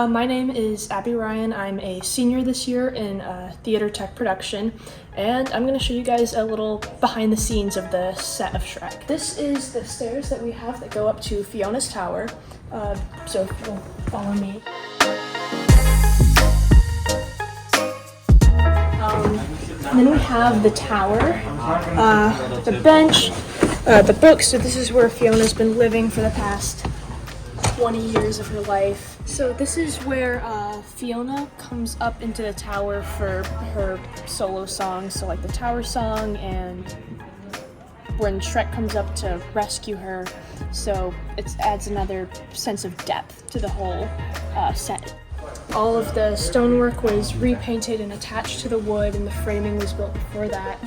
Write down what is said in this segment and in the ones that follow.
My name is Abby Ryan. I'm a senior this year in theater tech production, and I'm going to show you guys a little behind the scenes of the set of Shrek. This is the stairs that we have that go up to Fiona's tower, so if you'll follow me. And then we have the tower, the bench, the books. So this is where Fiona's been living for the past 20 years of her life. So this is where Fiona comes up into the tower for her solo songs, so like the tower song and when Shrek comes up to rescue her. So it adds another sense of depth to the whole set. All of the stonework was repainted and attached to the wood, and the framing was built before that.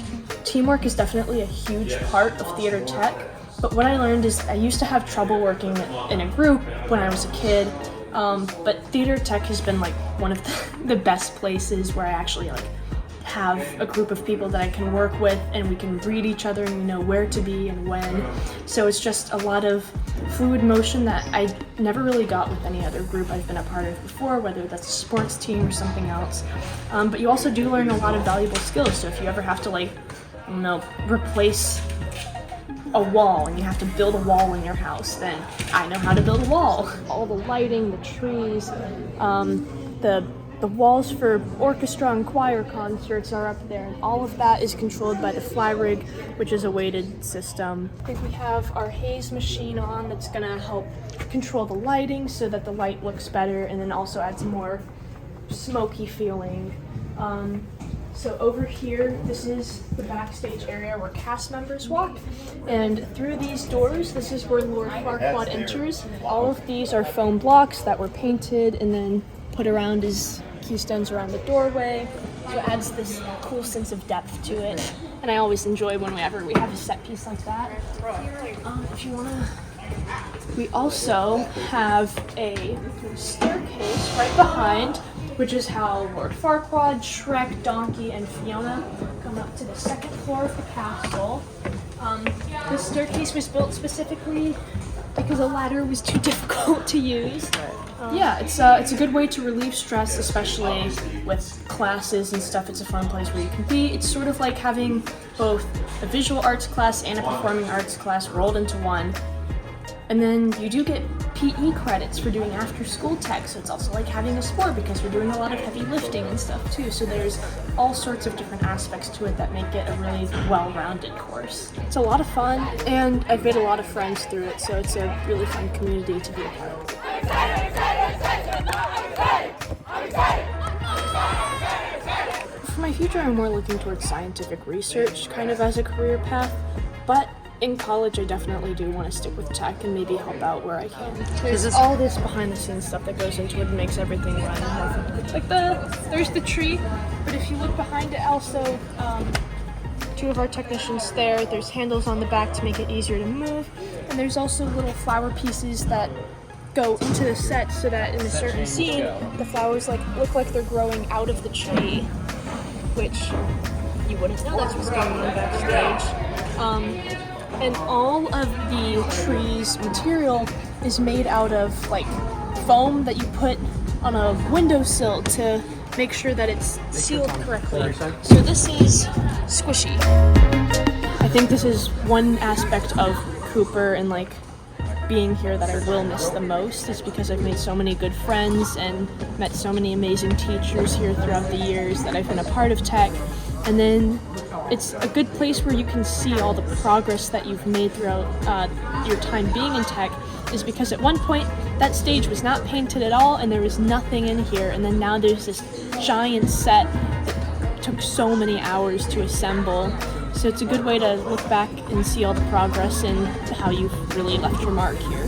Teamwork is definitely a huge part of theater tech. But what I learned is I used to have trouble working in a group when I was a kid, but theater tech has been like one of the best places where I actually have a group of people that I can work with, and we can read each other and we know where to be and when. So it's just a lot of fluid motion that I never really got with any other group I've been a part of before, whether that's a sports team or something else. But you also do learn a lot of valuable skills. So if you ever have to replace a wall and you have to build a wall in your house, then I know how to build a wall. All the lighting, the trees, the walls for orchestra and choir concerts are up there, and all of that is controlled by the fly rig, which is a weighted system. I think we have our haze machine on that's gonna help control the lighting so that the light looks better and then also adds more smoky feeling. So over here, this is the backstage area where cast members walk, and through these doors, this is where Lord Farquaad enters. All of these are foam blocks that were painted and then put around as keystones around the doorway, so it adds this cool sense of depth to it. And I always enjoy whenever we have a set piece like that. If you wanna, we also have a staircase right behind, which is how Lord Farquaad, Shrek, Donkey, and Fiona come up to the second floor of the castle. This staircase was built specifically because a ladder was too difficult to use. It's a good way to relieve stress, especially with classes and stuff. It's a fun place where you can be. It's sort of like having both a visual arts class and a performing arts class rolled into one. And then you do get PE credits for doing after school tech, so it's also like having a sport because we're doing a lot of heavy lifting and stuff too. So there's all sorts of different aspects to it that make it a really well-rounded course. It's a lot of fun, and I've made a lot of friends through it, so it's a really fun community to be a part of. For my future, I'm more looking towards scientific research kind of as a career path, but in college, I definitely do want to stick with tech and maybe help out where I can. There's all this behind-the-scenes stuff that goes into it and makes everything run more fun. Like there's the tree, but if you look behind it also, two of our technicians there, there's handles on the back to make it easier to move, and there's also little flower pieces that go into the set so that in a certain scene, the flowers look like they're growing out of the tree, which you wouldn't know that's what's going on backstage. And all of the tree's material is made out of foam that you put on a windowsill to make sure that it's sealed correctly. So this is squishy. I think this is one aspect of Cooper and being here that I will miss the most, is because I've made so many good friends and met so many amazing teachers here throughout the years that I've been a part of tech. And then it's a good place where you can see all the progress that you've made throughout your time being in tech, is because at one point that stage was not painted at all and there was nothing in here, and then now there's this giant set that took so many hours to assemble. So it's a good way to look back and see all the progress and how you've really left your mark here.